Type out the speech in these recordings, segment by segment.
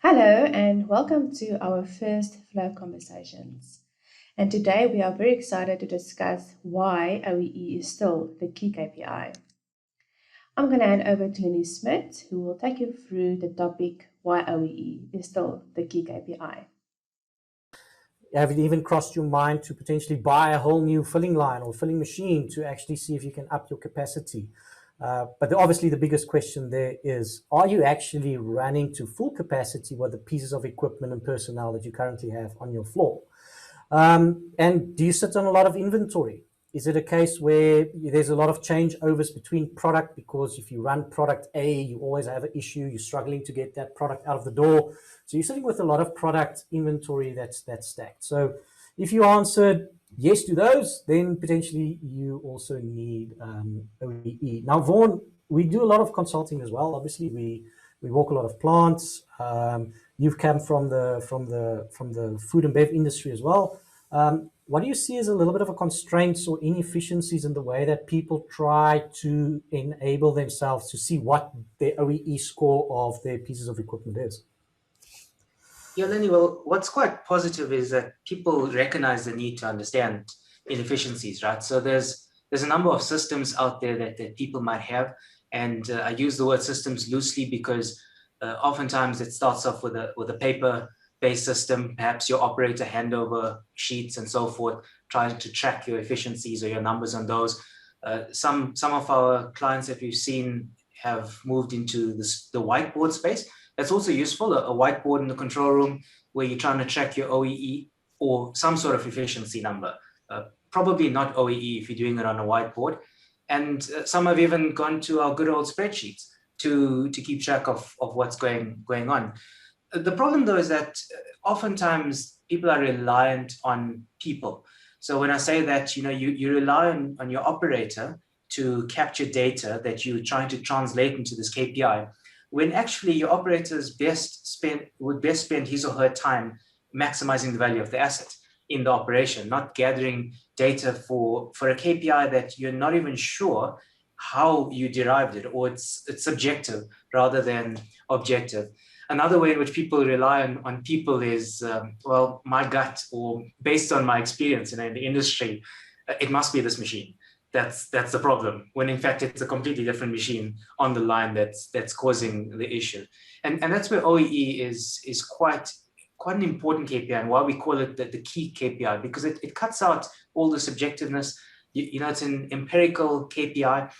Hello and welcome to our first Flow Conversations. And today we are very excited to discuss why OEE is still the key KPI. I'm going to hand over to Lenny Smith, who will take you through the topic why OEE is still the key KPI. Have it even crossed your mind to potentially buy a whole new filling line or filling machine to actually see if you can up your capacity? But obviously the biggest question there is, are you actually running to full capacity with the pieces of equipment and personnel that you currently have on your floor? And do you sit on a lot of inventory? Is it a case where there's a lot of changeovers between product? Because if you run product A, you always have an issue. You're struggling to get that product out of the door. So you're sitting with a lot of product inventory that's stacked. So if you answered yes to those, then potentially you also need OEE. Now, Vaughan, we do a lot of consulting as well. Obviously, we walk a lot of plants. You've come from the food and bev industry as well. What do you see as a little bit of a constraints or inefficiencies in the way that people try to enable themselves to see what their OEE score of their pieces of equipment is? Yeah, Lenny, well, what's quite positive is that people recognize the need to understand inefficiencies, right? So there's a number of systems out there that people might have. And I use the word systems loosely because oftentimes it starts off with a paper-based system, perhaps your operator handover sheets and so forth, trying to track your efficiencies or your numbers on those. Some of our clients that we've seen have moved into the whiteboard space. That's also useful, a whiteboard in the control room where you're trying to track your OEE or some sort of efficiency number. Probably not OEE if you're doing it on a whiteboard. And some have even gone to our good old spreadsheets to keep track of what's going on. The problem, though, is that oftentimes people are reliant on people. So when I say that, you rely on your operator to capture data that you're trying to translate into this KPI, when actually your operator would best spend his or her time maximizing the value of the asset in the operation, not gathering data for a KPI that you're not even sure how you derived it, or it's subjective rather than objective. Another way in which people rely on people is, well, my gut, or based on my experience in the industry, it must be this machine. That's the problem, when in fact it's a completely different machine on the line that's causing the issue. And that's where OEE is quite an important KPI, and why we call it the key KPI, because it cuts out all the subjectiveness. It's an empirical KPI.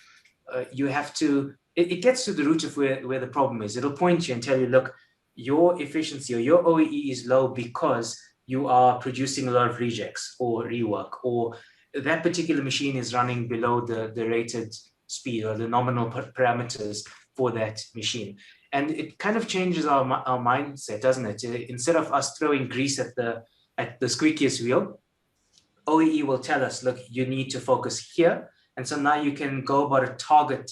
You have to, it gets to the root of where the problem is. It'll point you and tell you, look, your efficiency or your OEE is low because you are producing a lot of rejects or rework, or that particular machine is running below the rated speed or the nominal parameters for that machine. And it kind of changes our mindset, doesn't it? Instead of us throwing grease at the squeakiest wheel, OEE will tell us, look, you need to focus here. And so now you can go about a targeted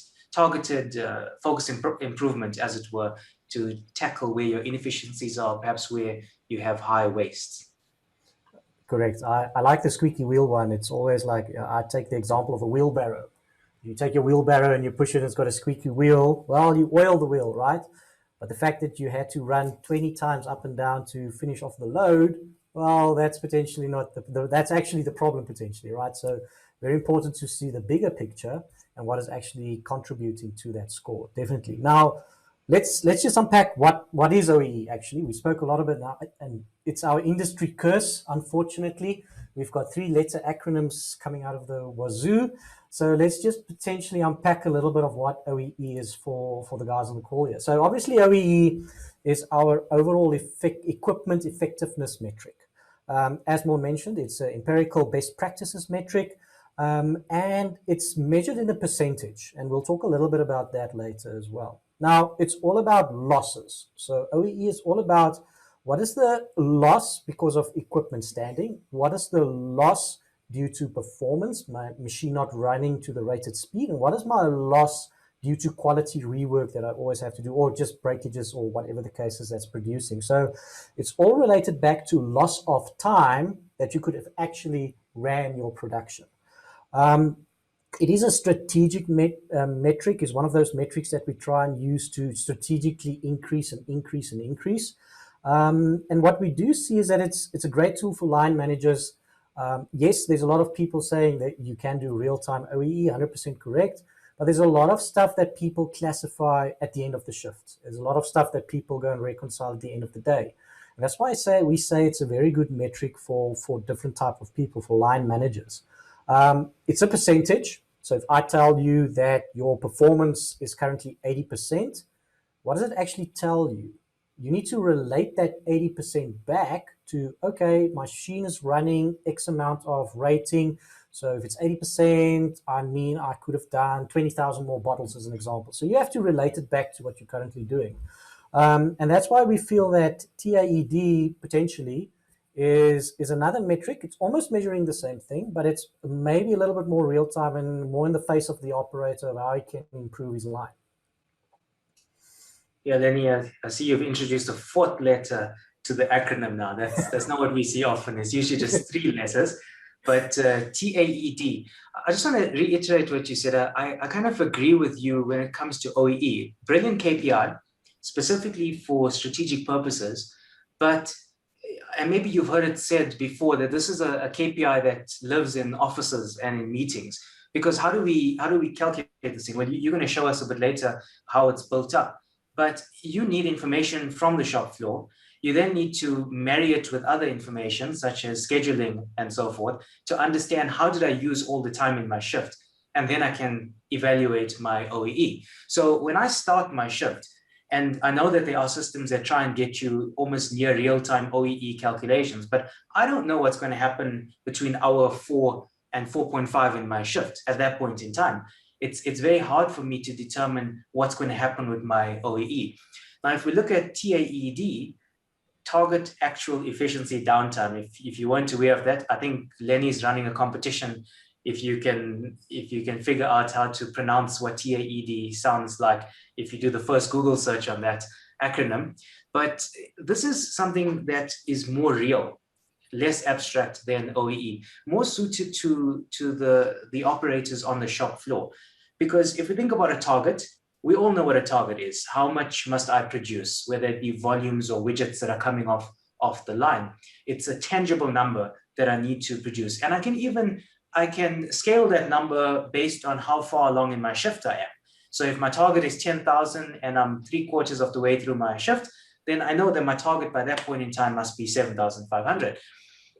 focus improvement, as it were, to tackle where your inefficiencies are, perhaps where you have high wastes. Correct. I like the squeaky wheel one. It's always like, I take the example of a wheelbarrow. You take your wheelbarrow and you push it, it's got a squeaky wheel. Well, you oil the wheel, right? But the fact that you had to run 20 times up and down to finish off the load, well, that's potentially not, that's actually the problem potentially, right? So very important to see the bigger picture and what is actually contributing to that score, definitely. Now, let's just unpack what is OEE actually. We spoke a lot about it now, and it's our industry curse, unfortunately. We've got 3-letter acronyms coming out of the wazoo. So let's just potentially unpack a little bit of what OEE is for the guys on the call here. So obviously OEE is our overall equipment effectiveness metric. As Mo mentioned, it's an empirical best practices metric, and it's measured in a percentage. And we'll talk a little bit about that later as well. Now, it's all about losses. So OEE is all about what is the loss because of equipment standing? What is the loss due to performance, my machine not running to the rated speed? And what is my loss due to quality rework that I always have to do, or just breakages, or whatever the case is that's producing? So it's all related back to loss of time that you could have actually ran your production. It is a strategic metric, is one of those metrics that we try and use to strategically increase and increase and increase. And what we do see is that it's a great tool for line managers. Yes, there's a lot of people saying that you can do real-time OEE, 100% correct, but there's a lot of stuff that people classify at the end of the shift. There's a lot of stuff that people go and reconcile at the end of the day. And that's why we say it's a very good metric for different type of people, for line managers. It's a percentage. So if I tell you that your performance is currently 80%, what does it actually tell you? You need to relate that 80% back to, okay, my machine is running X amount of rating. So if it's 80%, I mean, I could have done 20,000 more bottles as an example. So you have to relate it back to what you're currently doing. And that's why we feel that TAED potentially is another metric. It's almost measuring the same thing, but it's maybe a little bit more real time and more in the face of the operator of how he can improve his line. Yeah, Lenny, I see you've introduced a fourth letter to the acronym now. That's not what we see often. It's usually just 3 letters. But TAED, I just want to reiterate what you said. I kind of agree with you when it comes to OEE. Brilliant KPI, specifically for strategic purposes. But, and maybe you've heard it said before, that this is a KPI that lives in offices and in meetings. Because how do we calculate this thing? Well, you're going to show us a bit later how it's built up. But you need information from the shop floor. You then need to marry it with other information, such as scheduling and so forth, to understand how did I use all the time in my shift? And then I can evaluate my OEE. So when I start my shift, and I know that there are systems that try and get you almost near real-time OEE calculations, but I don't know what's going to happen between hour 4 and 4.5 in my shift at that point in time. It's very hard for me to determine what's going to happen with my OEE. Now, if we look at TAED, target actual efficiency downtime, if you weren't aware of that, I think Lenny's running a competition. If you can figure out how to pronounce what TAED sounds like, if you do the first Google search on that acronym. But this is something that is more real, less abstract than OEE, more suited to the operators on the shop floor. Because if we think about a target, we all know what a target is. How much must I produce, whether it be volumes or widgets that are coming off the line? It's a tangible number that I need to produce. And I can scale that number based on how far along in my shift I am. So if my target is 10,000 and I'm 3/4 of the way through my shift, then I know that my target by that point in time must be 7,500.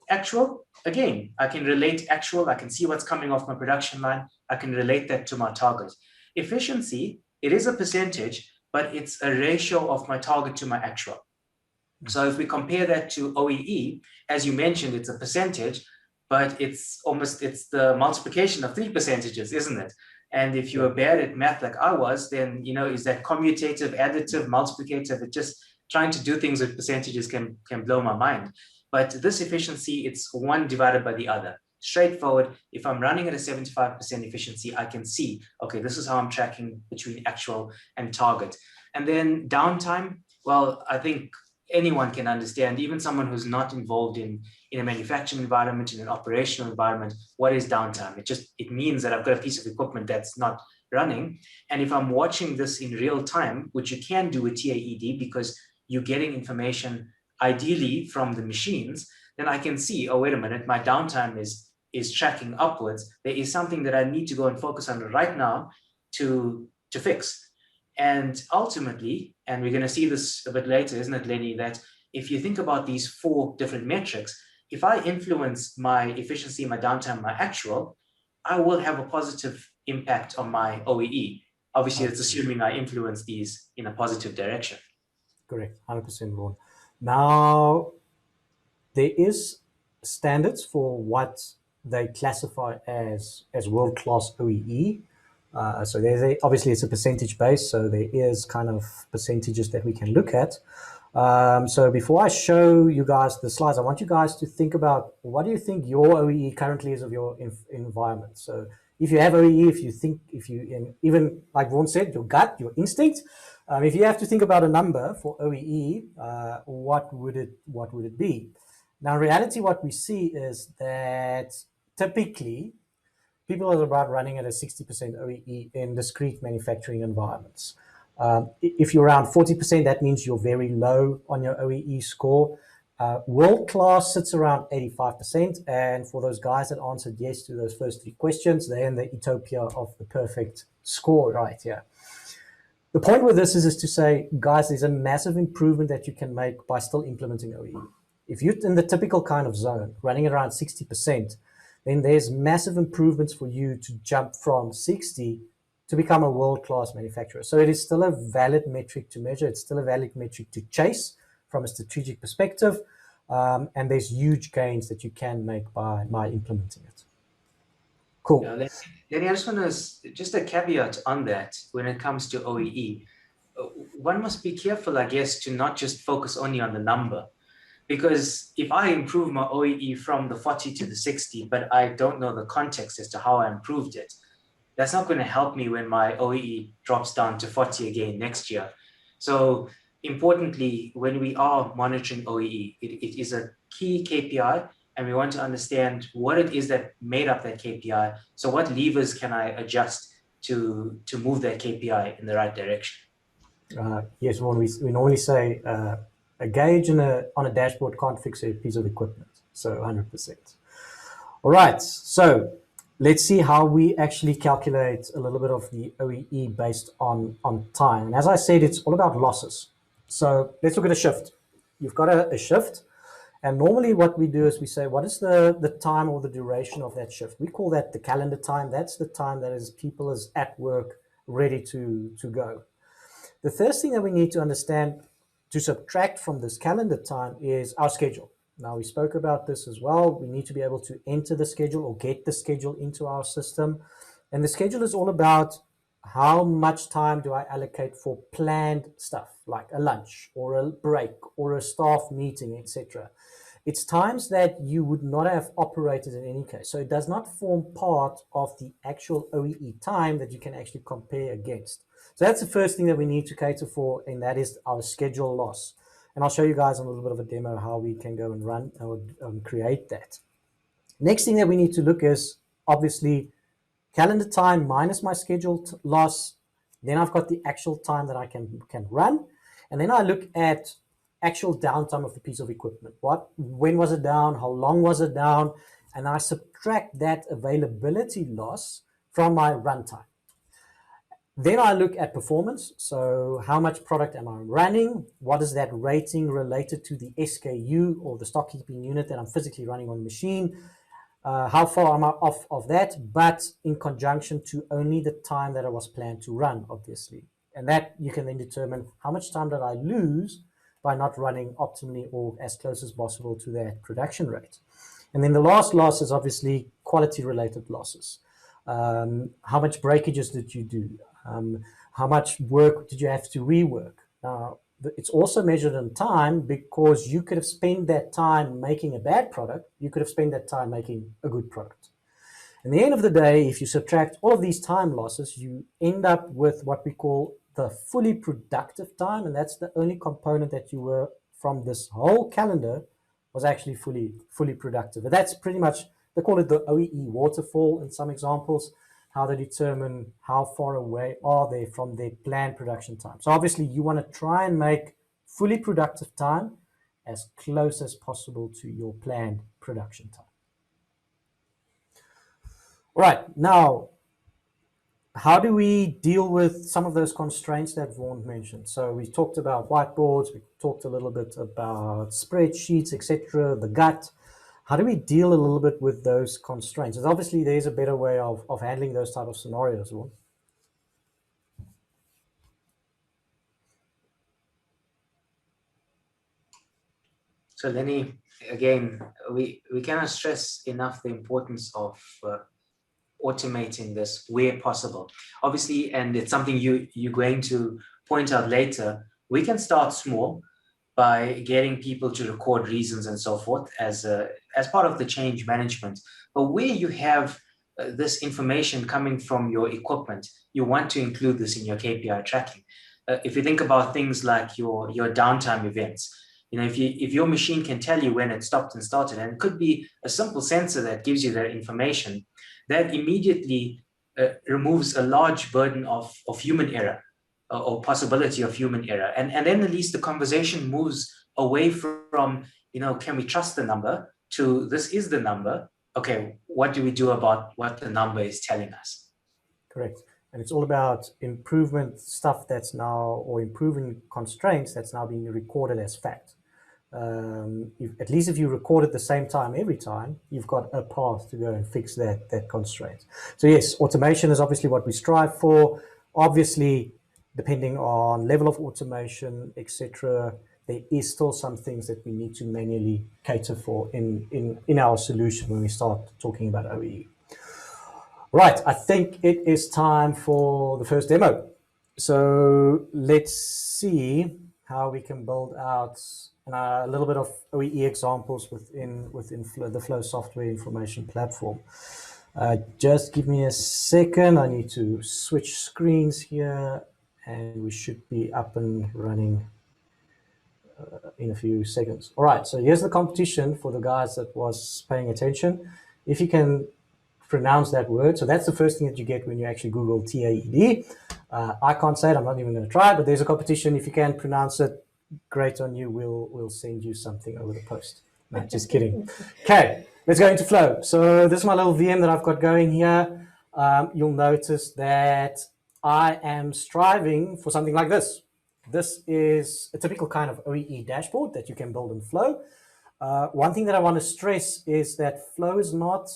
Actual, again, I can relate actual, I can see what's coming off my production line, I can relate that to my target. Efficiency, it is a percentage, but it's a ratio of my target to my actual. So if we compare that to OEE, as you mentioned, it's a percentage, but it's the multiplication of 3 percentages, isn't it? And if you are bad at math like I was, then, is that commutative, additive, multiplicative? It just trying to do things with percentages can blow my mind. But this efficiency, it's one divided by the other. Straightforward. If I'm running at a 75% efficiency, I can see, okay, this is how I'm tracking between actual and target. And then downtime, well, I think anyone can understand, even someone who's not involved in a manufacturing environment, in an operational environment, what is downtime? It means that I've got a piece of equipment that's not running. And if I'm watching this in real time, which you can do with TAED because you're getting information ideally from the machines, then I can see, oh, wait a minute, my downtime is tracking upwards. There is something that I need to go and focus on right now to fix. And ultimately, and we're going to see this a bit later, isn't it, Lenny, that if you think about these 4 different metrics, if I influence my efficiency, my downtime, my actual, I will have a positive impact on my OEE. Obviously, it's assuming I influence these in a positive direction. Correct, 100% Ron. Now, there is standards for what they classify as world-class OEE. So obviously it's a percentage base, so there is kind of percentages that we can look at. So before I show you guys the slides, I want you guys to think about, what do you think your OEE currently is of your environment? So if you have OEE, even like Ron said, your gut, your instinct, if you have to think about a number for OEE, what would it be? Now, in reality, what we see is that typically people are about running at a 60% OEE in discrete manufacturing environments. If you're around 40%, that means you're very low on your OEE score. World-class sits around 85%. And for those guys that answered yes to those first 3 questions, they're in the utopia of the perfect score right here. The point with this is to say, guys, there's a massive improvement that you can make by still implementing OEE. If you're in the typical kind of zone, running at around 60%, then there's massive improvements for you to jump from 60 to become a world-class manufacturer. So it is still a valid metric to measure. It's still a valid metric to chase from a strategic perspective. And there's huge gains that you can make by implementing it. Cool. Now, Lenny, I just want to, just a caveat on that when it comes to OEE. One must be careful, I guess, to not just focus only on the number. Because if I improve my OEE from the 40 to the 60, but I don't know the context as to how I improved it, that's not going to help me when my OEE drops down to 40 again next year. So importantly, when we are monitoring OEE, it is a key KPI, and we want to understand what it is that made up that KPI. So what levers can I adjust to move that KPI in the right direction? Yes, when we normally say a gauge on a dashboard can't fix a piece of equipment. So 100%. All right, so let's see how we actually calculate a little bit of the OEE based on time. And as I said, it's all about losses. So let's look at a shift. You've got a shift. And normally what we do is we say, what is the time or the duration of that shift? We call that the calendar time. That's the time that is people is at work, ready to go. The first thing that we need to understand to subtract from this calendar time is our schedule. Now, we spoke about this as well. We need to be able to enter the schedule or get the schedule into our system. And the schedule is all about how much time do I allocate for planned stuff, like a lunch or a break or a staff meeting, etc. It's times that you would not have operated in any case. So it does not form part of the actual OEE time that you can actually compare against. So that's the first thing that we need to cater for, and that is our schedule loss. And I'll show you guys a little bit of a demo how we can go and run or create that. Next thing that we need to look is obviously calendar time minus my scheduled loss. Then I've got the actual time that I can run. And then I look at actual downtime of the piece of equipment. When was it down? How long was it down? And I subtract that availability loss from my runtime. Then I look at performance. So how much product am I running? What is that rating related to the SKU or the stock keeping unit that I'm physically running on the machine? How far am I off of that? But in conjunction to only the time that I was planned to run, obviously. And that you can then determine how much time did I lose by not running optimally or as close as possible to that production rate. And then the last loss is obviously quality related losses. How much breakages did you do? How much work did you have to rework? Now, it's also measured in time because you could have spent that time making a bad product. You could have spent that time making a good product. In the end of the day, if you subtract all of these time losses, you end up with what we call the fully productive time. And that's the only component that you were from this whole calendar was actually fully productive. But that's pretty much, they call it the OEE waterfall in some examples, how they determine how far away are they from their planned production time. So obviously you want to try and make fully productive time as close as possible to your planned production time. All right, now, how do we deal with some of those constraints that Vaughan mentioned? So we talked about whiteboards, we talked a little bit about spreadsheets, etc., the gut. How do we deal a little bit with those constraints? And obviously, there's a better way of handling those type of scenarios. So Lenny, again, we cannot stress enough the importance of automating this where possible. Obviously, and it's something you're going to point out later, we can start small by getting people to record reasons and so forth as part of the change management. But where you have this information coming from your equipment, you want to include this in your KPI tracking. If you think about things like your downtime events, if your machine can tell you when it stopped and started, and it could be a simple sensor that gives you that information, that immediately removes a large burden of human error or possibility of human error. And then at least the conversation moves away from, can we trust the number, to this is the number. Okay, what do we do about what the number is telling us? Correct. And it's all about improvement stuff that's now, or improving constraints that's now being recorded as fact. At least if you record at the same time every time, you've got a path to go and fix that constraint. So yes, automation is obviously what we strive for. Obviously, depending on level of automation, etc., there is still some things that we need to manually cater for in our solution when we start talking about OEE. Right, I think it is time for the first demo. So let's see how we can build out a little bit of OEE examples within the Flow software information platform. Just give me a second. I need to switch screens here, and we should be up and running in a few seconds. All right, so here's the competition for the guys that was paying attention. If you can pronounce that word. So that's the first thing that you get when you actually Google TAED. I can't say it. I'm not even going to try, but there's a competition. If you can pronounce it, great on you. We'll send you something over the post. No, just kidding. Okay, let's go into Flow. So this is my little VM that I've got going here. You'll notice that I am striving for something like this. This is a typical kind of OEE dashboard that you can build in Flow. One thing that I want to stress is that Flow is not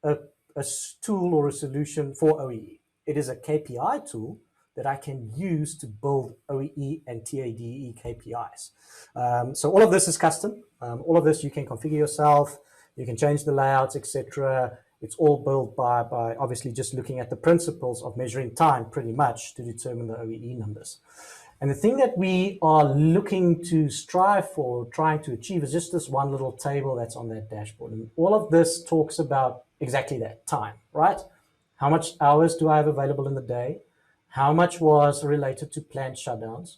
a tool or a solution for OEE. It is a KPI tool that I can use to build OEE and TADE KPIs. So all of this is custom. All of this you can configure yourself. You can change the layouts, etc. It's all built by obviously just looking at the principles of measuring time pretty much to determine the OEE numbers. And the thing that we are looking to strive for, trying to achieve, is just this one little table that's on that dashboard. And all of this talks about exactly that, time, right? How much hours do I have available in the day? How much was related to planned shutdowns?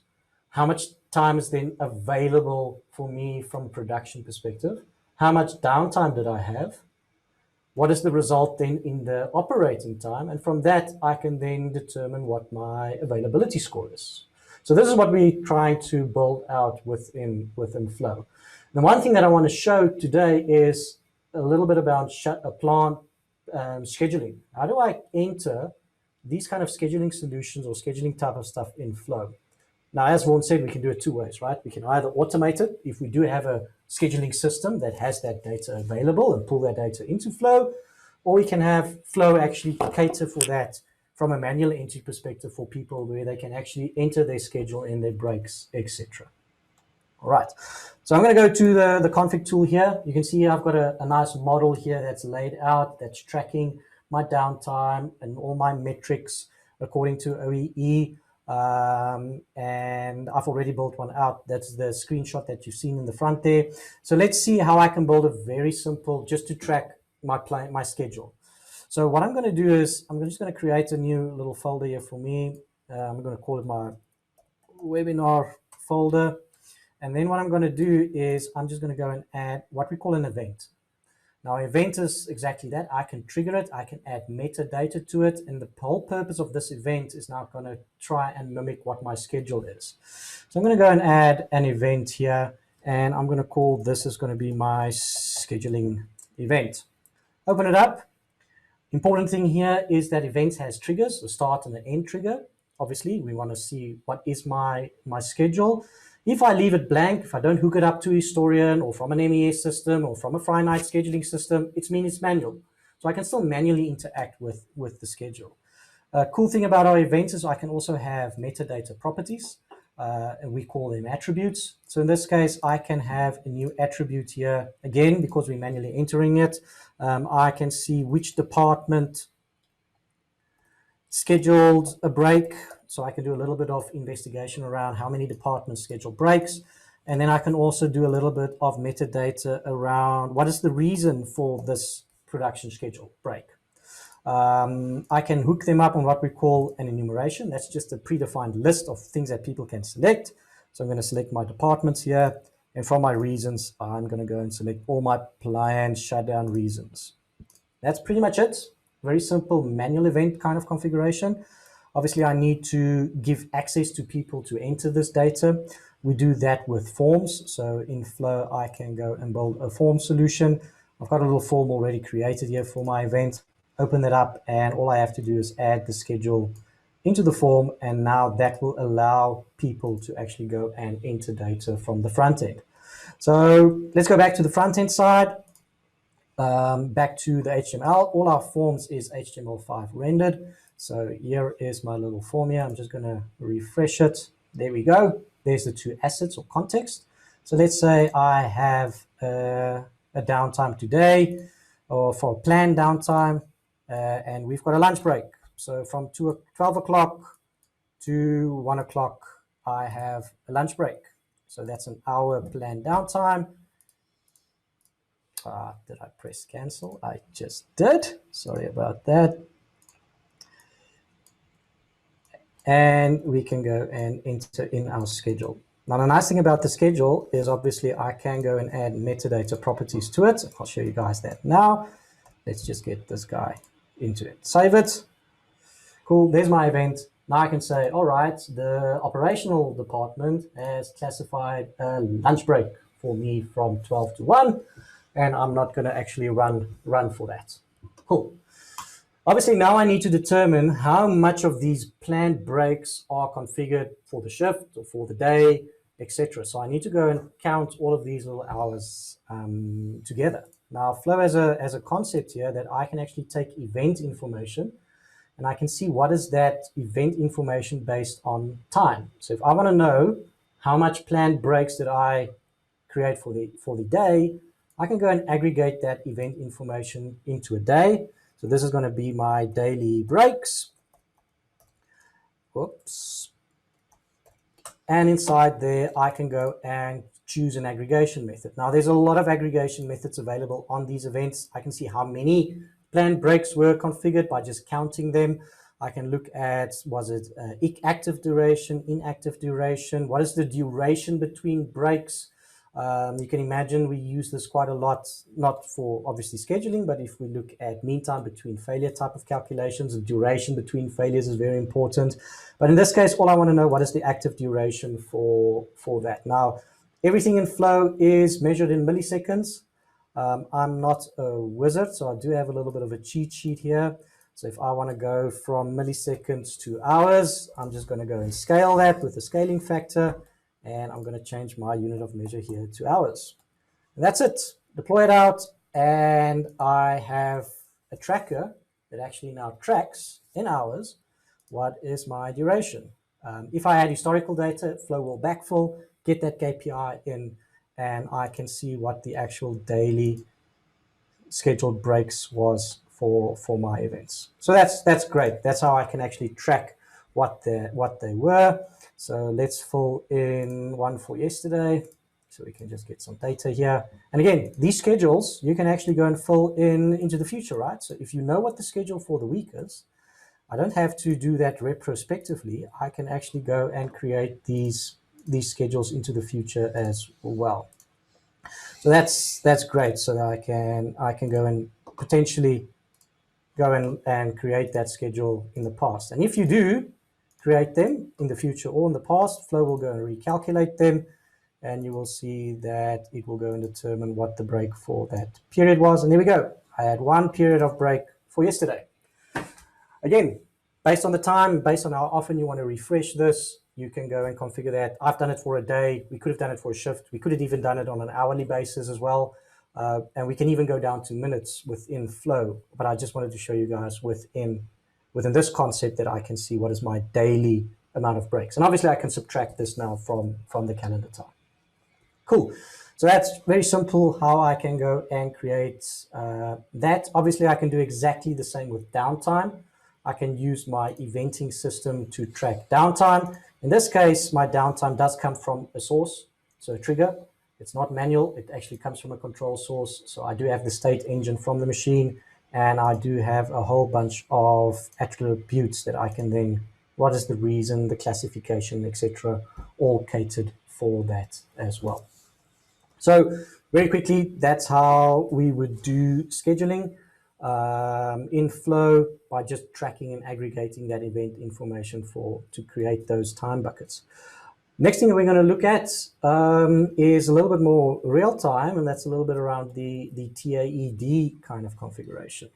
How much time is then available for me from a production perspective? How much downtime did I have? What is the result then in the operating time? And from that, I can then determine what my availability score is. So this is what we're trying to build out within Flow. The one thing that I want to show today is a little bit about plant scheduling. How do I enter these kind of scheduling solutions or scheduling type of stuff in Flow? Now, as Vaughan said, we can do it two ways, right? We can either automate it if we do have a scheduling system that has that data available and pull that data into Flow, or we can have Flow actually cater for that from a manual entry perspective for people where they can actually enter their schedule and their breaks, etc. All right, so I'm going to go to the config tool here. You can see here I've got a nice model here that's laid out, that's tracking my downtime and all my metrics according to OEE. And I've already built one out. That's the screenshot that you've seen in the front there. So let's see how I can build a very simple, just to track my schedule. So what I'm going to do is I'm just going to create a new little folder here for me. I'm going to call it my webinar folder. And then what I'm going to do is I'm just going to go and add what we call an event. Now, event is exactly that. I can trigger it. I can add metadata to it. And the whole purpose of this event is now going to try and mimic what my schedule is. So I'm going to go and add an event here. And I'm going to call this is going to be my scheduling event. Open it up. Important thing here is that events has triggers, a start and an end trigger. Obviously, we want to see what is my schedule. If I leave it blank, if I don't hook it up to Historian or from an MES system or from a finite scheduling system, it means it's manual. So I can still manually interact with the schedule. Cool thing about our events is I can also have metadata properties, and we call them attributes. So in this case, I can have a new attribute here. Again, because we're manually entering it, I can see which department scheduled a break. So I can do a little bit of investigation around how many departments schedule breaks. And then I can also do a little bit of metadata around what is the reason for this production schedule break. I can hook them up on what we call an enumeration. That's just a predefined list of things that people can select. So I'm going to select my departments here. And from my reasons, I'm going to go and select all my planned shutdown reasons. That's pretty much it. very simple manual event kind of configuration. Obviously, I need to give access to people to enter this data. We do that with forms. So in Flow, I can go and build a form solution. I've got a little form already created here for my event. Open that up, and all I have to do is add the schedule into the form, and now that will allow people to actually go and enter data from the front end. So let's go back to the front end side. Back to the HTML. All our forms is HTML5 rendered. So here is my little form here. I'm just going to refresh it. There we go. There's the two assets or context. So let's say I have a downtime today, or for a planned downtime, and we've got a lunch break. So from 12 o'clock to 1 o'clock, I have a lunch break. So that's an hour planned downtime. Did I press cancel? I just did. Sorry about that. And we can go and enter in our schedule. Now, the nice thing about the schedule is obviously I can go and add metadata properties to it. I'll show you guys that now. Let's just get this guy into it. Save it. Cool, there's my event. Now I can say, all right, the operational department has classified a lunch break for me from 12 to 1, and I'm not going to actually run for that. Cool. Obviously, now I need to determine how much of these planned breaks are configured for the shift or for the day, etc. So I need to go and count all of these little hours together. Now, Flow has a concept here that I can actually take event information, and I can see what is that event information based on time. So if I want to know how much planned breaks did I create for the day, I can go and aggregate that event information into a day. So this is going to be my daily breaks. Whoops. And inside there, I can go and choose an aggregation method. Now, there's a lot of aggregation methods available on these events. I can see how many planned breaks were configured by just counting them. I can look at, was it active duration, inactive duration? What is the duration between breaks? You can imagine we use this quite a lot, not for obviously scheduling, but if we look at mean time between failure type of calculations, the duration between failures is very important. But in this case, all I want to know, what is the active duration for that? Now, everything in Flow is measured in milliseconds. I'm not a wizard, so I do have a little bit of a cheat sheet here. So if I want to go from milliseconds to hours, I'm just going to go and scale that with a scaling factor. And I'm going to change my unit of measure here to hours. And that's it. Deploy it out, and I have a tracker that actually now tracks in hours what is my duration. If I had historical data, Flow will backfill, get that KPI in, and I can see what the actual daily scheduled breaks was for my events. So that's great. That's how I can actually track what they were. So let's fill in one for yesterday. So we can just get some data here. And again, these schedules, you can actually go and fill into the future, right? So if you know what the schedule for the week is, I don't have to do that retrospectively. I can actually go and create these schedules into the future as well. So that's great. So that I can go and potentially go and create that schedule in the past. And if you do create them in the future or in the past, Flow will go and recalculate them, and you will see that it will go and determine what the break for that period was. And there we go. I had one period of break for yesterday. Again, based on the time, based on how often you want to refresh this, you can go and configure that. I've done it for a day. We could have done it for a shift. We could have even done it on an hourly basis as well. And we can even go down to minutes within Flow. But I just wanted to show you guys within this concept that I can see what is my daily amount of breaks. And obviously I can subtract this now from the calendar time. Cool. So that's very simple how I can go and create that. Obviously I can do exactly the same with downtime. I can use my eventing system to track downtime. In this case, my downtime does come from a source, so a trigger. It's not manual. It actually comes from a control source. So I do have the state engine from the machine, and I do have a whole bunch of attributes that I can then, what is the reason, the classification, etc., all catered for that as well. So very quickly, that's how we would do scheduling. in Flow by just tracking and aggregating that event information to create those time buckets. Next thing we're going to look at is a little bit more real time, and that's a little bit around the TAED kind of configuration.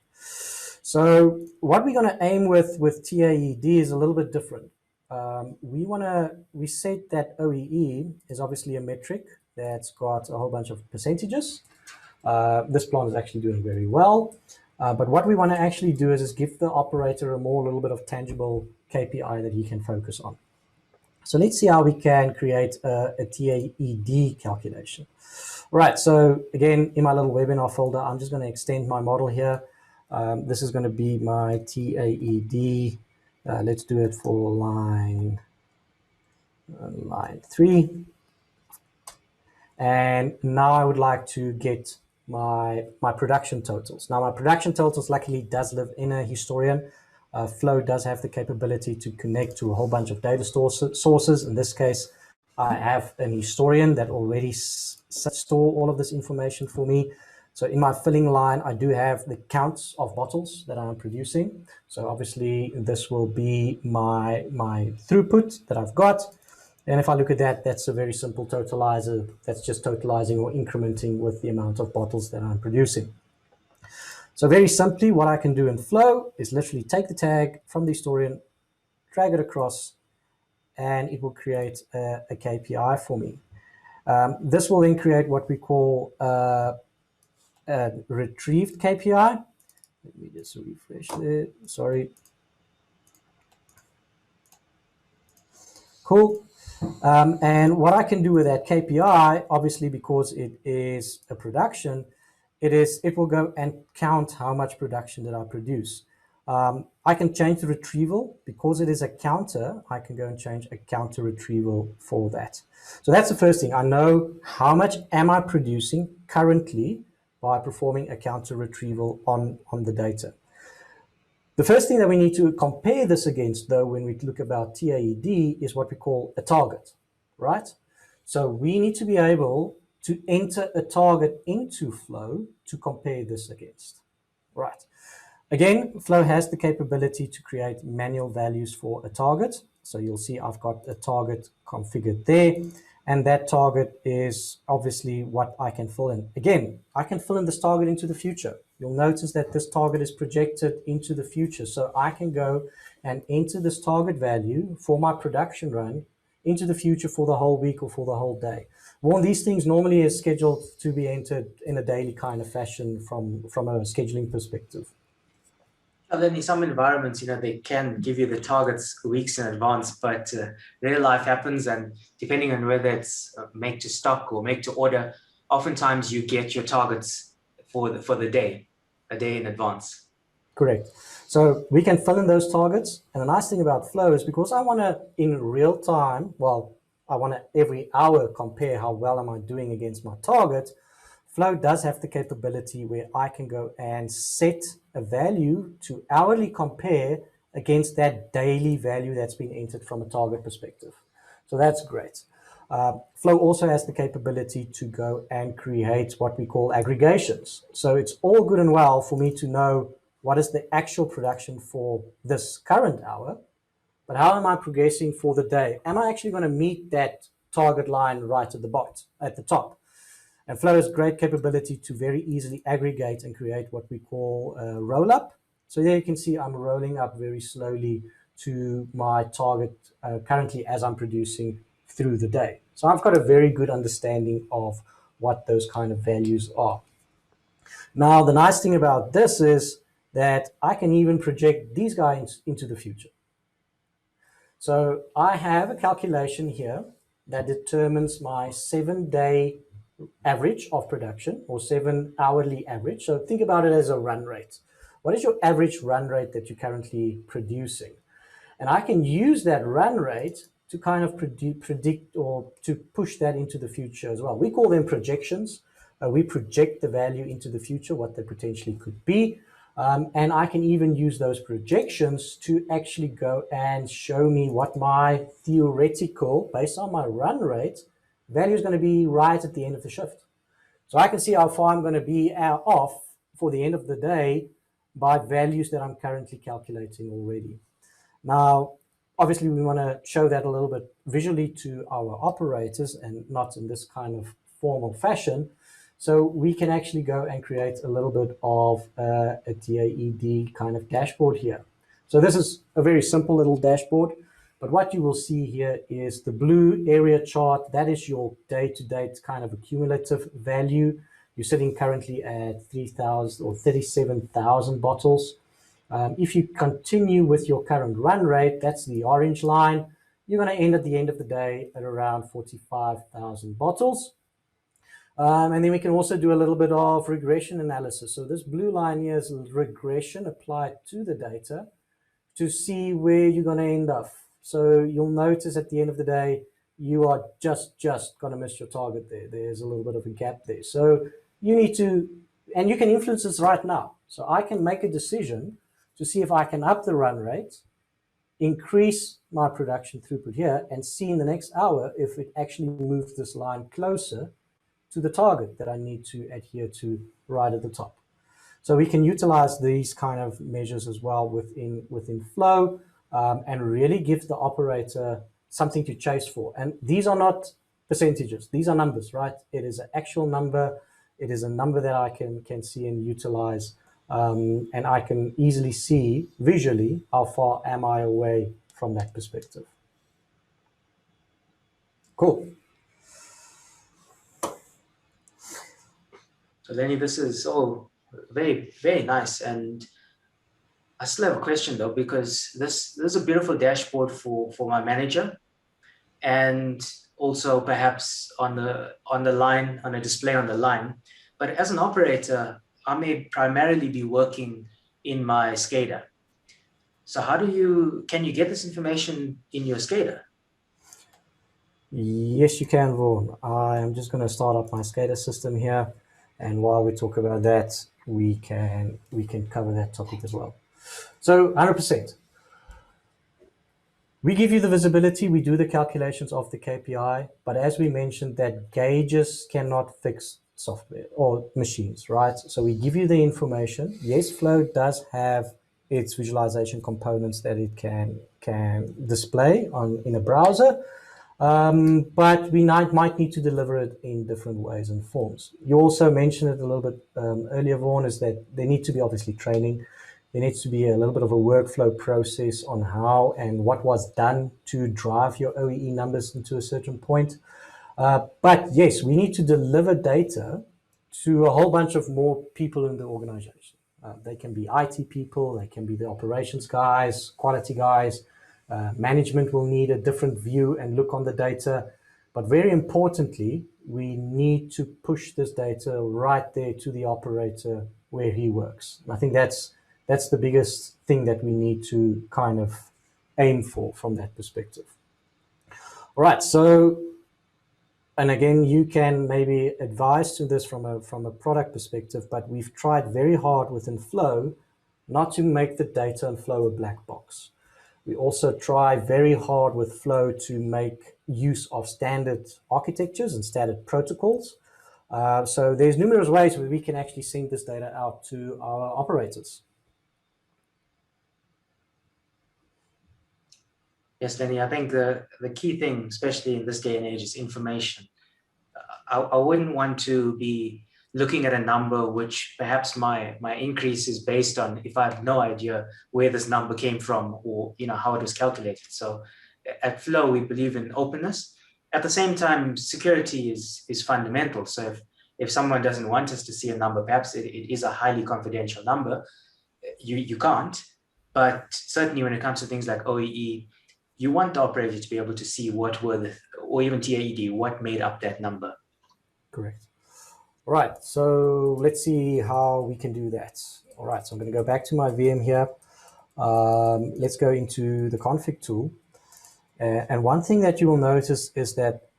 So what we're going to aim with TAED is a little bit different. We said that OEE is obviously a metric that's got a whole bunch of percentages. This plant is actually doing very well. But what we want to actually do is give the operator a little bit of tangible KPI that he can focus on. So let's see how we can create a TAED calculation. All right, so again, in my little webinar folder, I'm just going to extend my model here. This is going to be my TAED. Let's do it for line 3. And now I would like to get my production totals. Now my production totals luckily does live in a historian. Flow does have the capability to connect to a whole bunch of data sources. In this case, I have an historian that already store all of this information for me. So in my filling line, I do have the counts of bottles that I'm producing. So obviously this will be my throughput that I've got. And if I look at that, that's a very simple totalizer. That's just totalizing or incrementing with the amount of bottles that I'm producing. So very simply, what I can do in Flow is literally take the tag from the historian, drag it across, and it will create a KPI for me. This will then create what we call a retrieved KPI. Let me just refresh there. Sorry. Cool. And what I can do with that KPI, obviously, because it is a production, it will go and count how much production did I produce. I can change the retrieval because it is a counter. I can go and change a counter retrieval for that. So that's the first thing. I know how much am I producing currently by performing a counter retrieval on the data. The first thing that we need to compare this against, though, when we look about TAED is what we call a target, right? So we need to be able to enter a target into Flow to compare this against, right? Again, Flow has the capability to create manual values for a target. So you'll see I've got a target configured there, and that target is obviously what I can fill in. Again, I can fill in this target into the future. You'll notice that this target is projected into the future. So I can go and enter this target value for my production run into the future for the whole week or for the whole day. One of these things normally is scheduled to be entered in a daily kind of fashion from a scheduling perspective. And then in some environments, they can give you the targets weeks in advance, but real life happens, and depending on whether it's make to stock or make to order, oftentimes you get your targets for the day, a day in advance. Correct. So we can fill in those targets. And the nice thing about Flow is because I want to, in real time, I want to every hour compare how well am I doing against my target. Flow does have the capability where I can go and set a value to hourly compare against that daily value that's been entered from a target perspective. So that's great. Flow also has the capability to go and create what we call aggregations. So it's all good and well for me to know what is the actual production for this current hour, but how am I progressing for the day? Am I actually going to meet that target line right at the top? And Flow has great capability to very easily aggregate and create what we call a roll-up. So there you can see I'm rolling up very slowly to my target currently as I'm producing through the day. So I've got a very good understanding of what those kind of values are. Now, the nice thing about this is that I can even project these guys into the future. So I have a calculation here that determines my 7-day average of production or 7 hourly average. So think about it as a run rate. What is your average run rate that you're currently producing? And I can use that run rate to kind of predict or to push that into the future as well. We call them projections. We project the value into the future, what they potentially could be. And I can even use those projections to actually go and show me what my theoretical, based on my run rate, value is going to be right at the end of the shift. So I can see how far I'm going to be off for the end of the day by values that I'm currently calculating already. Now, obviously, we want to show that a little bit visually to our operators and not in this kind of formal fashion. So we can actually go and create a little bit of a TAED kind of dashboard here. So this is a very simple little dashboard, but what you will see here is the blue area chart. That is your day-to-day kind of accumulative value. You're sitting currently at 3,000 or 37,000 bottles. If you continue with your current run rate, that's the orange line, you're going to end at the end of the day at around 45,000 bottles. And then we can also do a little bit of regression analysis. So this blue line here is regression applied to the data to see where you're going to end up. So you'll notice at the end of the day, you are just going to miss your target there. There's a little bit of a gap there. So you need to, and you can influence this right now. So I can make a decision to see if I can up the run rate, increase my production throughput here, and see in the next hour if it actually moves this line closer to the target that I need to adhere to right at the top. So we can utilize these kind of measures as well within Flow, and really give the operator something to chase for. And these are not percentages, these are numbers, right? It is an actual number. It is a number that I can see and utilize. And I can easily see visually how far am I away from that perspective. Cool. So Lenny, this is all very, very nice. And I still have a question though, because this is a beautiful dashboard for my manager, and also perhaps on the line, on a display on the line. But as an operator, I may primarily be working in my SCADA. So can you get this information in your SCADA? Yes, you can, Vaughan. I am just going to start up my SCADA system here. And while we talk about that, we can cover that topic as well. So 100%. We give you the visibility, we do the calculations of the KPI, but as we mentioned, that gauges cannot fix software or machines, right? So we give you the information. Yes, Flow does have its visualization components that it can display in a browser, but we might need to deliver it in different ways and forms. You also mentioned it a little bit earlier, Vaughan, is that there needs to be obviously training. There needs to be a little bit of a workflow process on how and what was done to drive your OEE numbers into a certain point. But yes, we need to deliver data to a whole bunch of more people in the organization. They can be IT people, they can be the operations guys, quality guys. Management will need a different view and look on the data. But very importantly, we need to push this data right there to the operator where he works. And I think that's the biggest thing that we need to kind of aim for from that perspective. All right, so, and again, you can maybe advise to this from a product perspective, but we've tried very hard within Flow not to make the data in Flow a black box. We also try very hard with Flow to make use of standard architectures and standard protocols. So there's numerous ways where we can actually send this data out to our operators. Yes, Lenny, I think the key thing, especially in this day and age, is information. I wouldn't want to be looking at a number which perhaps my increase is based on if I have no idea where this number came from or how it was calculated. So at Flow, we believe in openness. At the same time, security is fundamental. So if someone doesn't want us to see a number, perhaps it is a highly confidential number, you can't. But certainly when it comes to things like OEE, you want the operator to be able to see what were or even TAED, what made up that number. Correct. All right, so let's see how we can do that. All right, so I'm going to go back to my VM here. Let's go into the config tool. And one thing that you will notice is that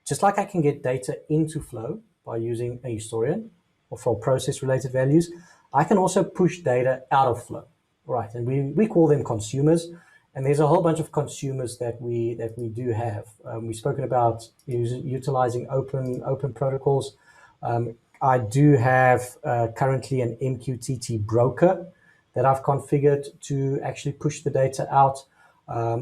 just like I can get data into Flow by using a historian or for process-related values, I can also push data out of Flow. All right, and we call them consumers. And there's a whole bunch of consumers that we do have. We've spoken about utilizing open protocols. I do have currently an MQTT broker that I've configured to actually push the data out.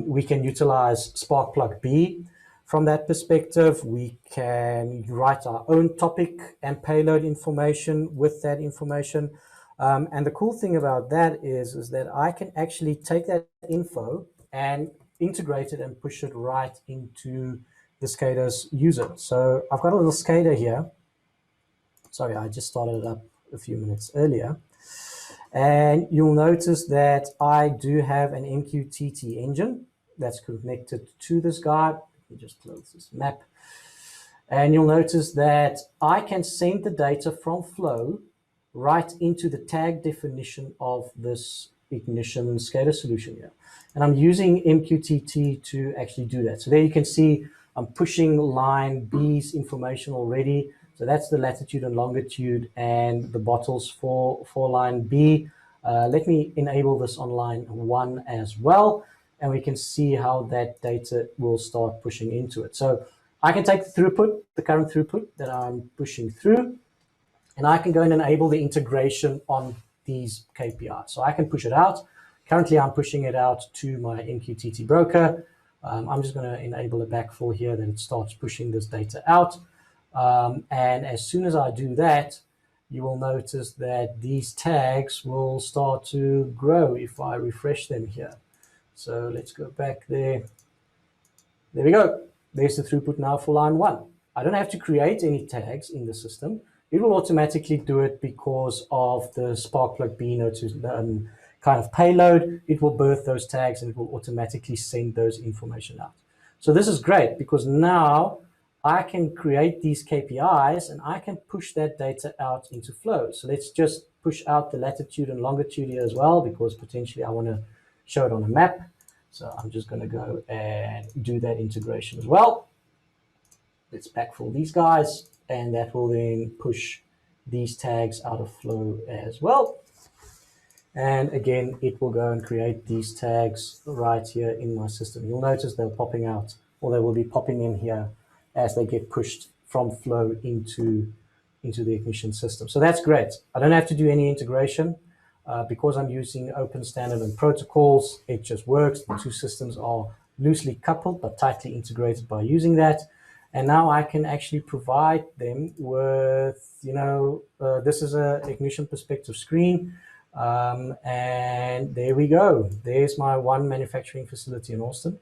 We can utilize Sparkplug B. From that perspective, we can write our own topic and payload information with that information. And the cool thing about that is that I can actually take that info and integrate it and push it right into the SCADA's user. So I've got a little SCADA here. Sorry, I just started it up a few minutes earlier. And you'll notice that I do have an MQTT engine that's connected to this guy. Let me just close this map. And you'll notice that I can send the data from Flow right into the tag definition of this Ignition SCADA solution here. And I'm using MQTT to actually do that. So there you can see I'm pushing line B's information already. So that's the latitude and longitude and the bottles for line B. Let me enable this on line 1 as well. And we can see how that data will start pushing into it. So I can take the throughput, the current throughput that I'm pushing through, and I can go and enable the integration on these KPIs. So I can push it out. Currently, I'm pushing it out to my MQTT broker. I'm just going to enable a backfill here that it starts pushing this data out. And as soon as I do that, you will notice that these tags will start to grow if I refresh them here. So let's go back there. There we go. There's the throughput now for line 1. I don't have to create any tags in the system. It will automatically do it because of the Sparkplug B kind of payload. It will birth those tags and it will automatically send those information out. So this is great because now I can create these KPIs and I can push that data out into Flow. So let's just push out the latitude and longitude here as well, because potentially I want to show it on a map. So I'm just going to go and do that integration as well. Let's backfill these guys, and that will then push these tags out of Flow as well. And again, it will go and create these tags right here in my system. You'll notice they're popping out, or they will be popping in here as they get pushed from Flow into the Ignition system. So that's great. I don't have to do any integration. Because I'm using open standard and protocols, it just works. The two systems are loosely coupled but tightly integrated by using that. And now I can actually provide them with, this is an Ignition perspective screen. And there we go. There's my one manufacturing facility in Austin.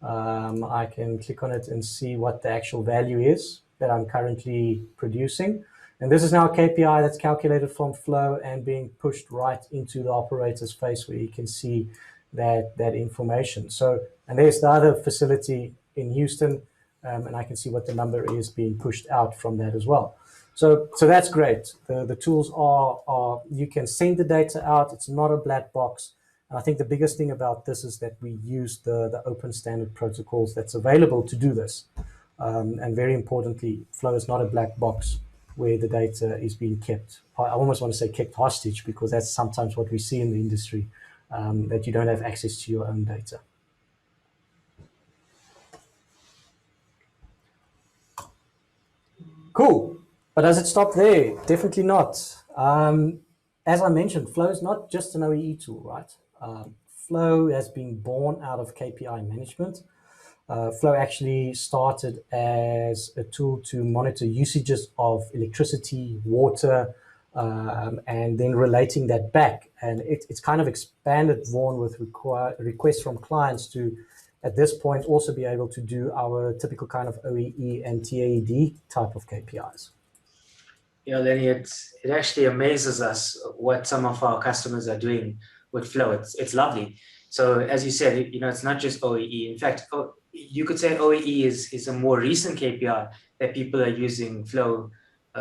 I can click on it and see what the actual value is that I'm currently producing. And this is now a KPI that's calculated from Flow and being pushed right into the operator's face where you can see that information. So, and there's the other facility in Houston, and I can see what the number is being pushed out from that as well. So that's great. The tools are you can send the data out. It's not a black box. And I think the biggest thing about this is that we use the open standard protocols that's available to do this. And very importantly, Flow is not a black box where the data is being kept. I almost want to say kept hostage, because that's sometimes what we see in the industry, that you don't have access to your own data. Cool. But does it stop there? Definitely not. As I mentioned, Flow is not just an OEE tool, right? Flow has been born out of KPI management. Flow actually started as a tool to monitor usages of electricity, water, and then relating that back. And it's kind of expanded more with requests from clients to, at this point, also be able to do our typical kind of OEE and TAED type of KPIs. Yeah, Lenny, it actually amazes us what some of our customers are doing with Flow. It's lovely. So as you said, it's not just OEE. In fact, you could say OEE is a more recent KPI that people are using Flow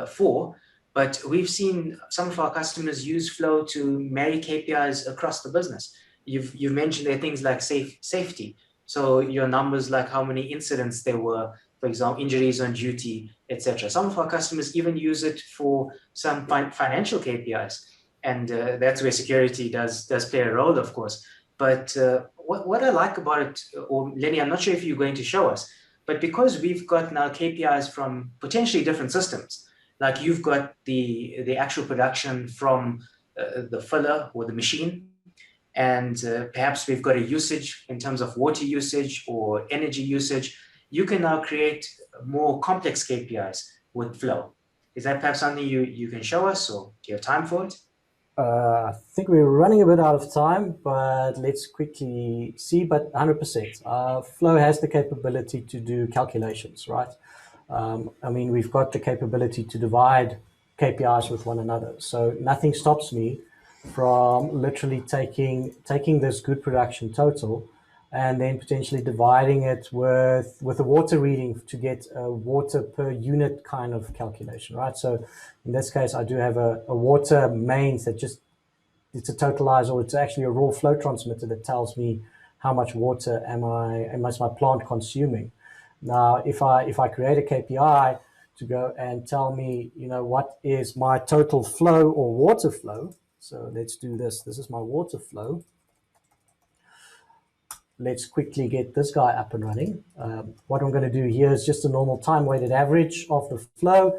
for. But we've seen some of our customers use Flow to marry KPIs across the business. You've mentioned there are things like safety. So your numbers, like how many incidents there were, for example, injuries on duty, etc. Some of our customers even use it for some financial KPIs. And that's where security does play a role, of course. But what I like about it, or Lenny, I'm not sure if you're going to show us, but because we've got now KPIs from potentially different systems, like you've got the actual production from the filler or the machine, and perhaps we've got a usage in terms of water usage or energy usage, you can now create more complex KPIs with Flow. Is that perhaps something you can show us, or do you have time for it? I think we're running a bit out of time, but let's quickly see. But 100%, Flow has the capability to do calculations, right? I mean, we've got the capability to divide KPIs with one another. So nothing stops me from literally taking this good production total and then potentially dividing it with a water reading to get a water per unit kind of calculation, right? So in this case, I do have a water mains that just, it's a totalizer, or it's actually a raw flow transmitter that tells me how much water am my plant consuming. Now, if I create a KPI to go and tell me, what is my total flow or water flow. So let's do this. This is my water flow. Let's quickly get this guy up and running. What I'm going to do here is just a normal time-weighted average of the flow.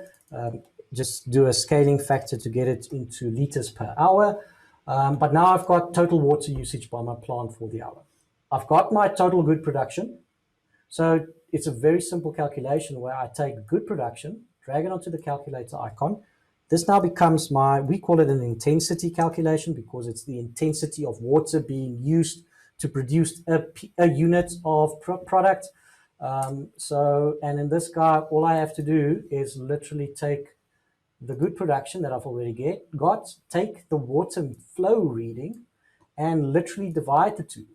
Just do a scaling factor to get it into liters per hour. But now I've got total water usage by my plant for the hour. I've got my total good production. So it's a very simple calculation where I take good production, drag it onto the calculator icon. This now becomes we call it an intensity calculation because it's the intensity of water being used to produce a unit of product. And in this guy, all I have to do is literally take the good production that I've already got, take the water flow reading, and literally divide the two.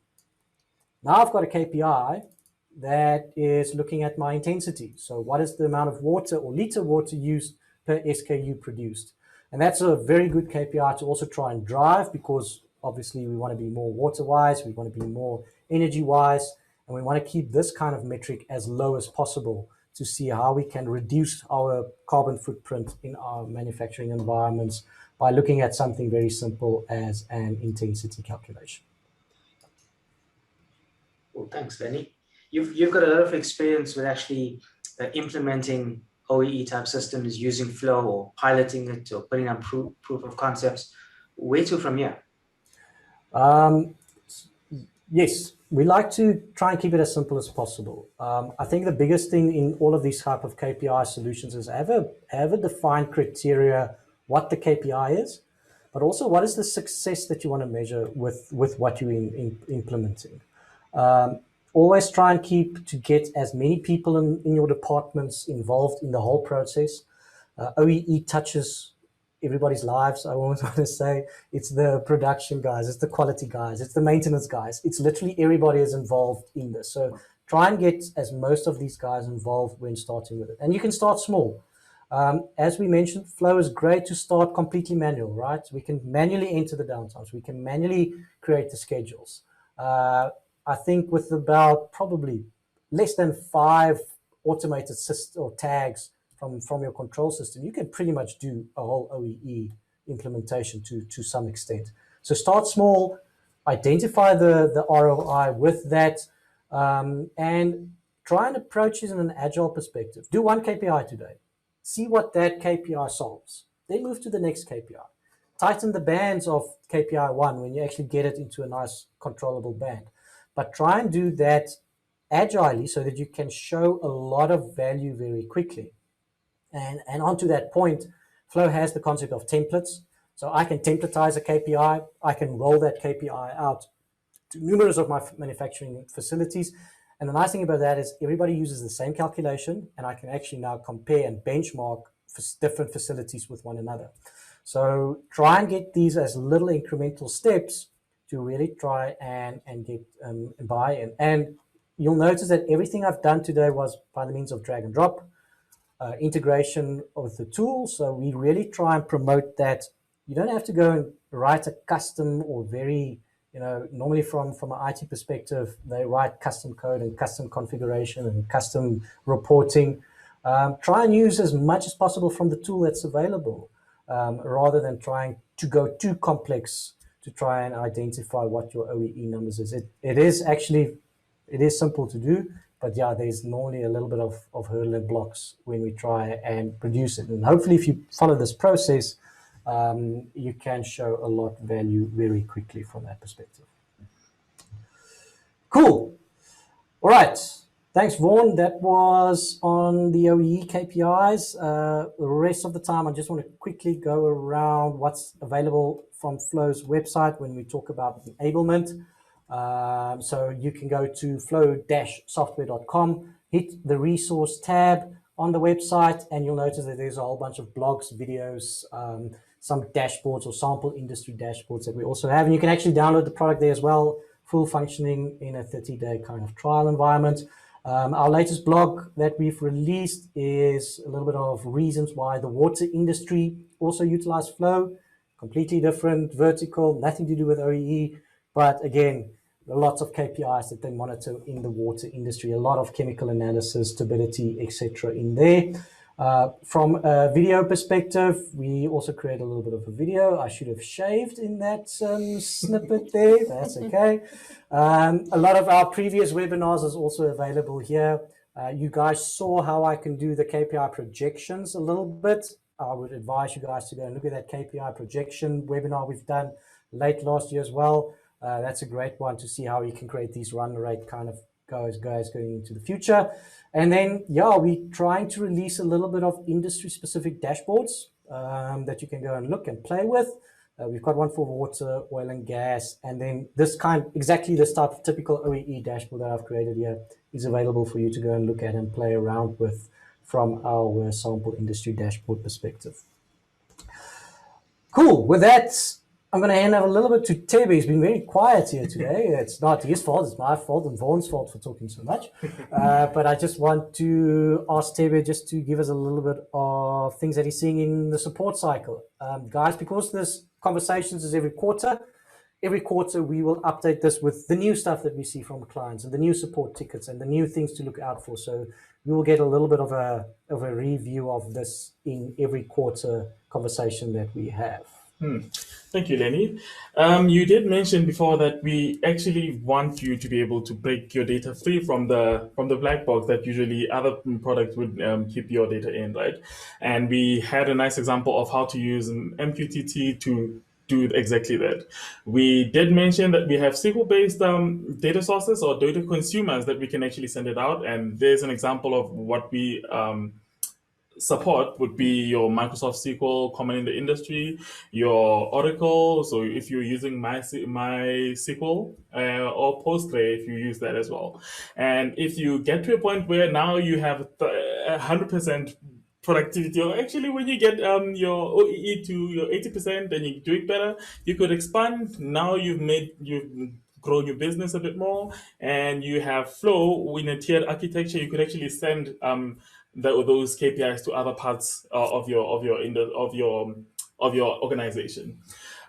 Now I've got a KPI that is looking at my intensity. So what is the amount of water or liter water used per SKU produced? And that's a very good KPI to also try and drive, because obviously we want to be more water-wise, we want to be more energy-wise, and we want to keep this kind of metric as low as possible to see how we can reduce our carbon footprint in our manufacturing environments by looking at something very simple as an intensity calculation. Well, thanks, Lenny. You've got a lot of experience with actually implementing OEE type systems using Flow or piloting it or putting on proof of concepts. Where to from here? Yes, we like to try and keep it as simple as possible. I think the biggest thing in all of these type of KPI solutions is have a defined criteria what the KPI is, but also what is the success that you want to measure with what you're implementing. Always try and to get as many people in your departments involved in the whole process. OEE touches everybody's lives. I always want to say it's the production guys, it's the quality guys, it's the maintenance guys. It's literally everybody is involved in this. So try and get as most of these guys involved when starting with it. And you can start small. As we mentioned, Flow is great to start completely manual, right? We can manually enter the downtimes. We can manually create the schedules. I think with about probably less than 5 automated systems or tags from your control system, you can pretty much do a whole OEE implementation to some extent. So start small, identify the ROI with that, and try and approach it in an agile perspective. Do one KPI today. See what that KPI solves. Then move to the next KPI. Tighten the bands of KPI 1 when you actually get it into a nice controllable band. But try and do that agilely so that you can show a lot of value very quickly. And onto that point, Flow has the concept of templates. So I can templatize a KPI. I can roll that KPI out to numerous of my manufacturing facilities. And the nice thing about that is everybody uses the same calculation, and I can actually now compare and benchmark for different facilities with one another. So try and get these as little incremental steps to really try and get buy-in. And you'll notice that everything I've done today was by the means of drag and drop, integration of the tool. So we really try and promote that. You don't have to go and write a custom or very, normally from an IT perspective, they write custom code and custom configuration and custom reporting. Try and use as much as possible from the tool that's available, rather than trying to go too complex to try and identify what your OEE numbers is. It is simple to do, but yeah, there's normally a little bit of hurdle and blocks when we try and produce it. And hopefully if you follow this process, you can show a lot of value very quickly from that perspective. Cool. All right. Thanks, Vaughan. That was on the OEE KPIs. The rest of the time, I just want to quickly go around what's available from Flow's website when we talk about enablement. So you can go to flow-software.com, hit the resource tab on the website, and you'll notice that there's a whole bunch of blogs, videos, some dashboards or sample industry dashboards that we also have. And you can actually download the product there as well, full functioning in a 30-day kind of trial environment. Our latest blog that we've released is a little bit of reasons why the water industry also utilize Flow. Completely different vertical, nothing to do with OEE, but again, lots of KPIs that they monitor in the water industry, a lot of chemical analysis, stability, etc. in there. From a video perspective, we also create a little bit of a video. I should have shaved in that snippet there. That's okay. A lot of our previous webinars is also available here. You guys saw how I can do the KPI projections a little bit. I would advise you guys to go and look at that KPI projection webinar we've done late last year as well. That's a great one to see how you can create these run rate kind of guys going into the future. And then, yeah, we're trying to release a little bit of industry-specific dashboards that you can go and look and play with. We've got one for water, oil and gas, and then exactly this type of typical OEE dashboard that I've created here is available for you to go and look at and play around with from our sample industry dashboard perspective. Cool. With that, I'm going to hand over a little bit to Tebe. He's been very quiet here today. It's not his fault, it's my fault and Vaughan's fault for talking so much. But I just want to ask Tebe just to give us a little bit of things that he's seeing in the support cycle. Guys, because this conversations is every quarter we will update this with the new stuff that we see from clients and the new support tickets and the new things to look out for. So we will get a little bit of a review of this in every quarter conversation that we have. Thank you, Lenny. You did mention before that we actually want you to be able to break your data free from the black box that usually other products would keep your data in, right? And we had a nice example of how to use an MQTT to do exactly that. We did mention that we have SQL-based data sources or data consumers that we can actually send it out. And there's an example of what we support would be your Microsoft SQL common in the industry, your Oracle. So if you're using MySQL or Postgre, if you use that as well. And if you get to a point where now you have 100% productivity, or actually when you get your OEE to your 80% and you're doing better, you could expand. Now you've grown your business a bit more, and you have Flow in a tiered architecture. You could actually send those KPIs to other parts of your organization.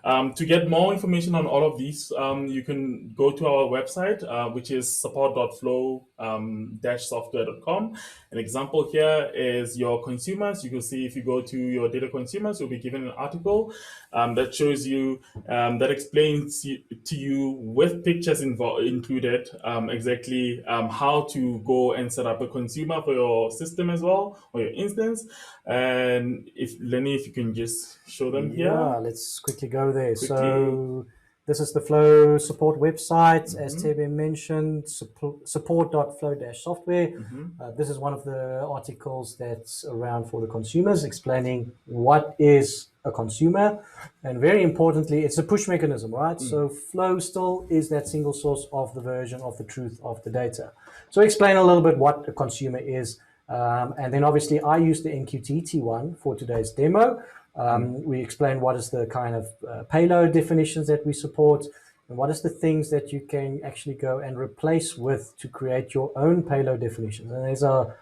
To get more information on all of these, you can go to our website, which is support.flow-software.com. An example here is your consumers. You can see if you go to your data consumers, you'll be given an article that shows you, that explains to you with pictures included exactly how to go and set up a consumer for your system as well, or your instance. And Lenny, if you can just show them here. Yeah, let's quickly go there. So this is the Flow support website, as Tebe mentioned, support.flow-software. This is one of the articles that's around for the consumers, explaining what is a consumer. And very importantly, it's a push mechanism, right? So Flow still is that single source of the version of the truth of the data. So explain a little bit what a consumer is. And then obviously I use the MQTT one for today's demo. We explain what is the kind of payload definitions that we support, and what is the things that you can actually go and replace with to create your own payload definitions. And there's a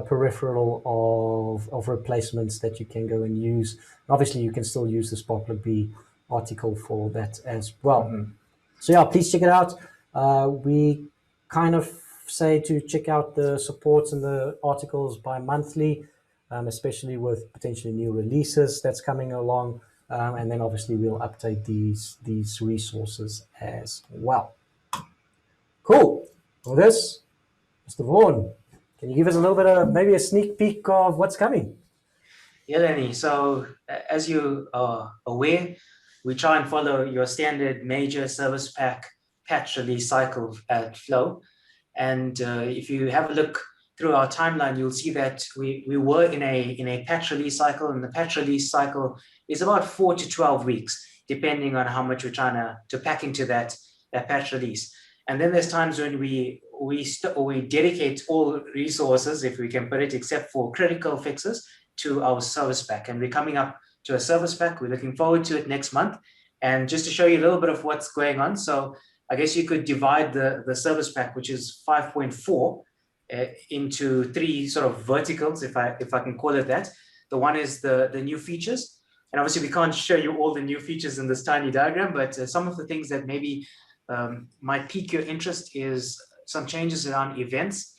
peripheral of replacements that you can go and use. Obviously, you can still use the Sparklet B article for that as well. So yeah, please check it out. We kind of say to check out the supports and the articles bi-monthly, especially with potentially new releases that's coming along. And then obviously we'll update these resources as well. Cool. With this, Mr. Vaughan, can you give us a little bit of maybe a sneak peek of what's coming? Yeah, Lenny. So as you are aware, we try and follow your standard major service pack patch release cycle at Flow. And if you have a look through our timeline, you'll see that we were in a patch release cycle, and the patch release cycle is about 4 to 12 weeks, depending on how much we're trying to pack into that patch release. And then there's times when we dedicate all resources, if we can put it, except for critical fixes, to our service pack. And we're coming up to a service pack. We're looking forward to it next month. And just to show you a little bit of what's going on, so I guess you could divide the service pack, which is 5.4, into three sort of verticals, if I can call it that. The one is the new features. And obviously we can't show you all the new features in this tiny diagram, but some of the things that maybe might pique your interest is some changes around events,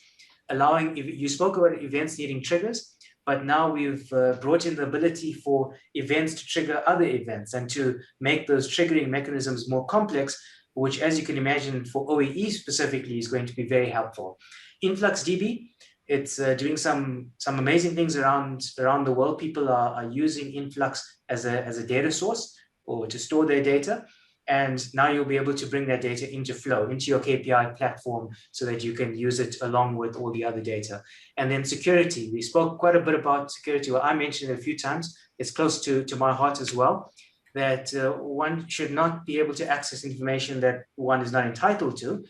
allowing, you spoke about events needing triggers, but now we've brought in the ability for events to trigger other events and to make those triggering mechanisms more complex, which, as you can imagine, for OEE specifically, is going to be very helpful. InfluxDB, it's doing some amazing things around the world. People are using Influx as a data source or to store their data. And now you'll be able to bring that data into Flow, into your KPI platform, so that you can use it along with all the other data. And then security. We spoke quite a bit about security. Well, I mentioned it a few times. It's close to my heart as well, that one should not be able to access information that one is not entitled to.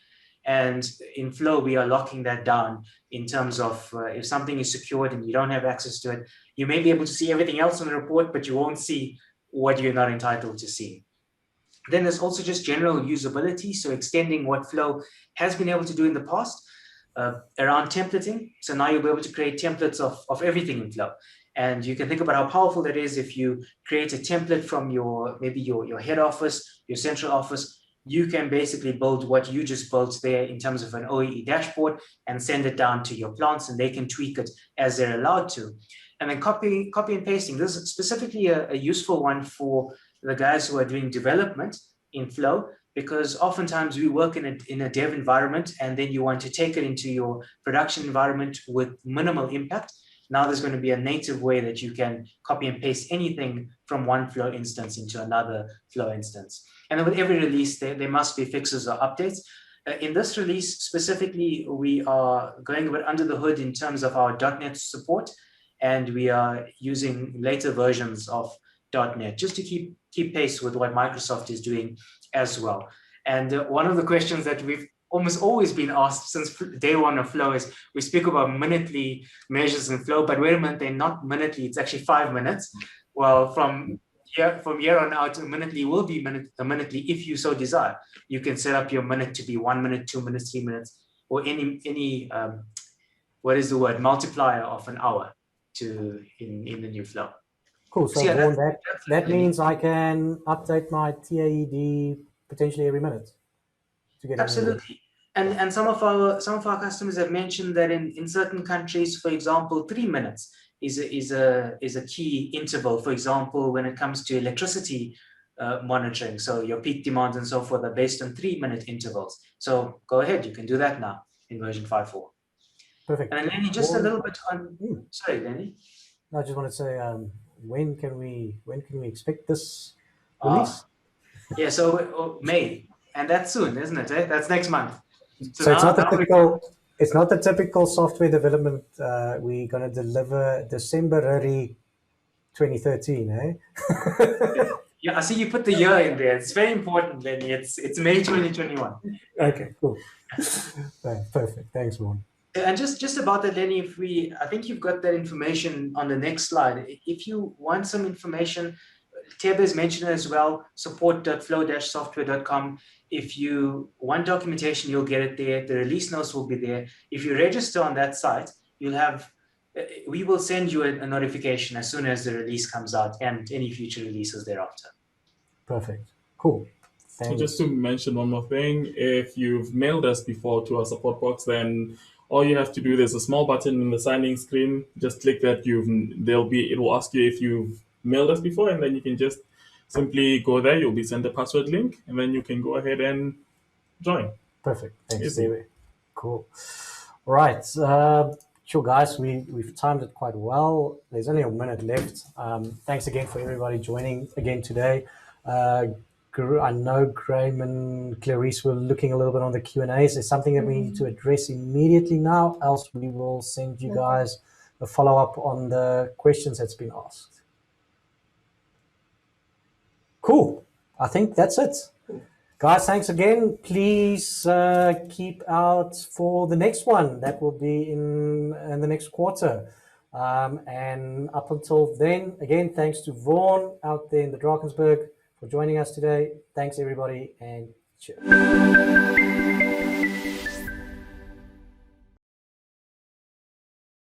And in Flow, we are locking that down in terms of if something is secured and you don't have access to it, you may be able to see everything else on the report, but you won't see what you're not entitled to see. Then there's also just general usability, so extending what Flow has been able to do in the past around templating. So now you'll be able to create templates of everything in Flow. And you can think about how powerful that is if you create a template from maybe your head office, your central office. You can basically build what you just built there in terms of an OEE dashboard and send it down to your plants, and they can tweak it as they're allowed to. And then copy and pasting. This is specifically a useful one for the guys who are doing development in Flow, because oftentimes we work in a dev environment, and then you want to take it into your production environment with minimal impact. Now there's going to be a native way that you can copy and paste anything from one Flow instance into another Flow instance. And then with every release, there must be fixes or updates. In this release specifically, we are going a bit under the hood in terms of our .NET support, and we are using later versions of .NET just to keep pace with what Microsoft is doing as well. And one of the questions that we've almost always been asked since day one of Flow is, we speak about minutely measures in Flow, but wait a minute, they're not minutely, it's actually 5 minutes. Well, from here on out, minutely will be minutely if you so desire. You can set up your minute to be 1 minute, 2 minutes, 3 minutes, or any what is the word, multiplier of an hour in the new Flow. Cool. So yeah, Vaughan, that means I can update my TAED potentially every minute to get absolutely. And some of our customers have mentioned that in certain countries, for example, 3 minutes is a key interval. For example, when it comes to electricity monitoring, so your peak demands and so forth are based on 3-minute intervals. So go ahead, you can do that now in version 5.4. Perfect. And then Lenny, just a little bit on. Sorry, Lenny. I just want to say, when can we expect this release? Yeah, so May, and that's soon, isn't it? Eh? That's next month. So it's not the typical software development. We're going to deliver December 2013, eh? Yeah, I see you put the year in there. It's very important, Lenny. It's May 2021. Okay, cool. Perfect. Thanks, Vaughan. And just about that, Lenny, I think you've got that information on the next slide. If you want some information, Tebe has mentioned it as well, support.flow-software.com. If you want documentation, you'll get it there. The release notes will be there. If you register on that site, we will send you a notification as soon as the release comes out and any future releases thereafter. Perfect. Cool. So just to mention one more thing, if you've mailed us before to our support box, then all you have to do, there's a small button in the signing screen. Just click that. It will ask you if you've mailed us before, and then you can just simply go there. You'll be sent a password link, and then you can go ahead and join. Perfect. Thanks, Easy. David. Cool. Right. Sure, guys, we've timed it quite well. There's only a minute left. Thanks again for everybody joining again today. I know Graham and Clarice were looking a little bit on the Q&As. There's something that we need to address immediately now, else we will send you guys a follow-up on the questions that's been asked. Cool. I think that's it. Guys, thanks again. Please keep out for the next one. That will be in the next quarter. And up until then, again, thanks to Vaughan out there in the Drakensberg for joining us today. Thanks, everybody, and cheers.